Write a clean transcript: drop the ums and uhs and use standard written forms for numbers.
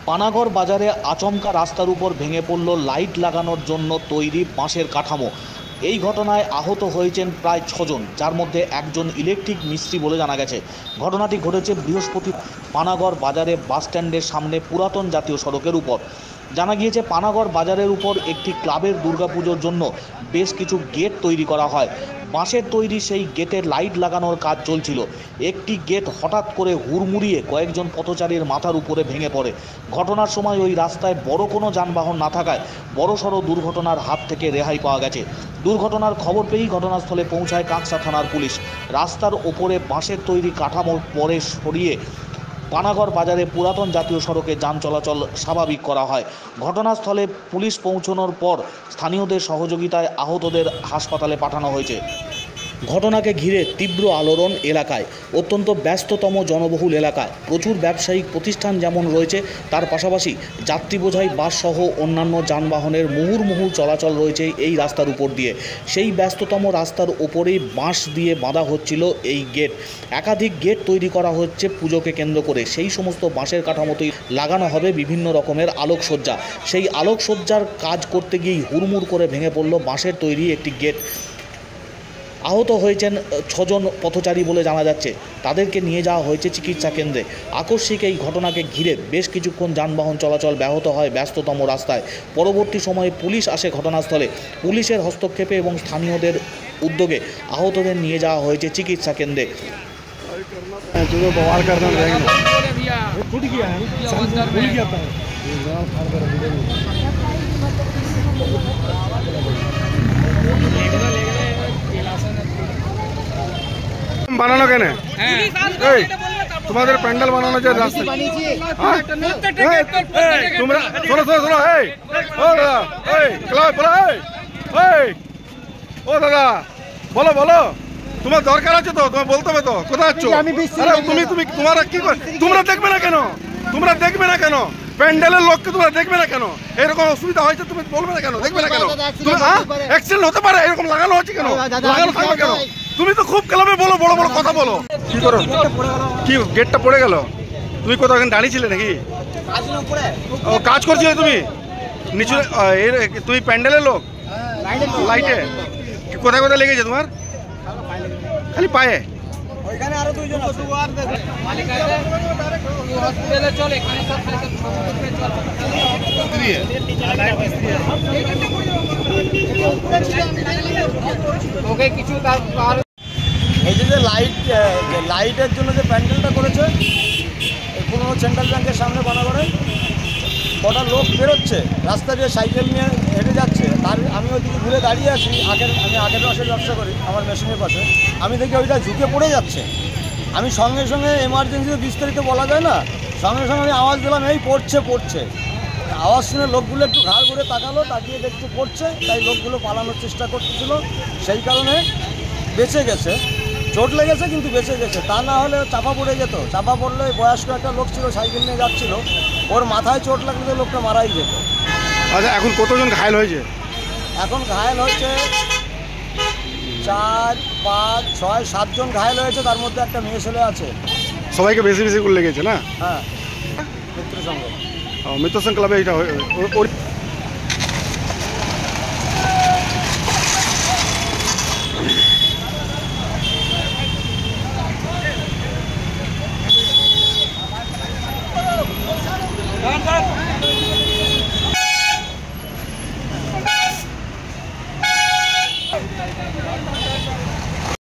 পানাগড় বাজারে আচমকা রাস্তার উপর ভেঙে পড়ল লাইট লাগানোর জন্য তৈরি বাঁশের কাঠামো। এই ঘটনায় আহত হয়েছেন প্রায় 6 জন, যার মধ্যে একজন ইলেকট্রিক মিস্ত্রি বলে জানা গেছে। ঘটনাটি ঘটেছে বৃহস্পতিবার পানাগড় বাজারে বাসস্ট্যান্ডের সামনে পুরাতন জাতীয় সড়কের উপর। জানা গিয়েছে পানাগড় বাজারের উপর একটি ক্লাবের দুর্গাপুজোর জন্য বেশ কিছু গেট তৈরি করা হয়। বাঁশের তৈরি সেই গেটে লাইট লাগানোর কাজ চলছিল। একটি গেট হঠাৎ করে হুড়মুড়িয়ে কয়েকজন পথচারীর মাথার উপরে ভেঙে পড়ে। ঘটনার সময় ওই রাস্তায় বড় কোনো যানবাহন না থাকায় বড়সড় দুর্ঘটনার হাত থেকে রেহাই পাওয়া গেছে। দুর্ঘটনার খবর পেয়েই ঘটনাস্থলে পৌঁছায় কাঁকসা থানার পুলিশ। রাস্তার ওপরে বাঁশের তৈরি কাঠামো পরে সরিয়ে পানাগড় বাজারে পুরাতন জাতীয় সড়কে যান চলাচল স্বাভাবিক করা হয়। ঘটনাস্থলে পুলিশ পৌঁছানোর পর স্থানীয়দের সহযোগিতায় আহতদের হাসপাতালে পাঠানো হয়েছে। ঘটনাকে ঘিরে তীব্র আলোড়ন এলাকায়। অত্যন্ত ব্যস্ততম জনবহুল এলাকায় প্রচুর ব্যবসায়িক প্রতিষ্ঠান যেমন রয়েছে, তার পাশাপাশি যাত্রী বোঝাই বাসসহ অন্যান্য যানবাহনের মুহুর্মুহু চলাচল রয়েছে এই রাস্তার উপর দিয়ে। সেই ব্যস্ততম রাস্তার ওপরেই বাঁশ দিয়ে বাঁধা হচ্ছিল এই গেট। একাধিক গেট তৈরি করা হচ্ছে পুজোকে কেন্দ্র করে। সেই সমস্ত বাঁশের কাঠামোতেই লাগানো হবে বিভিন্ন রকমের আলোকসজ্জা। সেই আলোকসজ্জার কাজ করতে গিয়েই হুড়মুড় করে ভেঙে পড়ল বাঁশের তৈরি একটি গেট। আহত হয়েছেন 6 জন পথচারী বলে জানা যাচ্ছে। তাদেরকে নিয়ে যাওয়া হয়েছে চিকিৎসা কেন্দ্রে। আকস্মিক এই ঘটনাকে ঘিরে বেশ কিছুক্ষণ যানবাহন চলাচল ব্যাহত হয় ব্যস্ততম রাস্তায়। পরবর্তী সময়ে পুলিশ আসে ঘটনাস্থলে। পুলিশের হস্তক্ষেপে এবং স্থানীয়দের উদ্যোগে আহতদের নিয়ে যাওয়া হয়েছে চিকিৎসা কেন্দ্রে। বানানো কেন? এই তোমাদের প্যান্ডেল বানানো যে রাস্তা তোমরা শোনো শোনো শোনো, এই ও দাদা, এই ক্লাব বলো, এই ও দাদা বলো বলো, তোমার দরকার আছে তো, তোমার বলতে হবে তো। কোথায় আছো? তুমি তুমি তোমারা কি তোমরা দেখবে না কেন? তোমরা দেখবে না কেন? প্যান্ডেলের লোককে তোমরা দেখবে না কেন? এরকম অসুবিধা হয়েছে তুমি বলবে না কেন? দেখবে না কেন? তুমি অ্যাক্সিডেন্ট হতে পারে, এরকম লাগানো হচ্ছে কেন? লাগানো থাকবে কেন? তুমি তো খুব ক্লাবে বলো, বড় বড় কথা বলো। কি করো? কি গেটটা পড়ে গেল? তুমি কোথাও এখানে দাঁড়িয়েছিলে নাকি? ও কাজ করছিলে তুমি নিচু? তুমি প্যান্ডেলের লোক? লাইটে কোথায় কোথায় লেগেছে তোমার? খালি পায়ে? ওইখানে আরো দুইজন আছে। হসপিটালে চল, এখানে সব ওকে কিছু তার এই যে লাইটের জন্য যে প্যান্ডেলটা করেছে পুরনো সেন্ট্রাল ব্যাংকের সামনে বানাগড়ে, কটা লোক বেরোচ্ছে রাস্তা দিয়ে সাইকেল নিয়ে হেঁটে যাচ্ছে। তার আমি ওইদিকে ঘুরে দাঁড়িয়ে আছি, আমি আগের রসের ব্যবসা করি, আমার মেশিনের পাশে। আমি দেখি ওইটা ঝুঁকে পড়ে যাচ্ছে। আমি সঙ্গে সঙ্গে এমার্জেন্সিতে বিস্তারিত বলা যায় না, সঙ্গে সঙ্গে আমি আওয়াজ দিলাম, এই পড়ছে। আওয়াজ শুনে লোকগুলো একটু ঘাড় ঘুরে তাকালো, তাকিয়ে দেখতে পড়ছে, তাই লোকগুলো পালানোর চেষ্টা করতেছিল। সেই কারণে বেঁচে গেছে। চোট লেগেছে কিন্তু বেঁচে গেছে, তা না হলে চাপা পড়ে যেত। চাপা পড়লে বয়স্ক একটা লোক ছিল, সাইকেল নিয়ে যাচ্ছিল, ওর মাথায় চোট লাগলে তো লোকটা মারাই যেত। আচ্ছা, এখন কতজন ঘায়েল হয়েছে? এখন ঘায়েল হয়েছে 4, 5, 6, 7 জন ঘায়েল হয়েছে, তার মধ্যে একটা মেয়ে ছেলে আছে। সবাইকে বেশি বেশি করে লেগেছে না? হ্যাঁ, মিত্র সংঘ, মিত্র সংঘ ক্লাবে এটা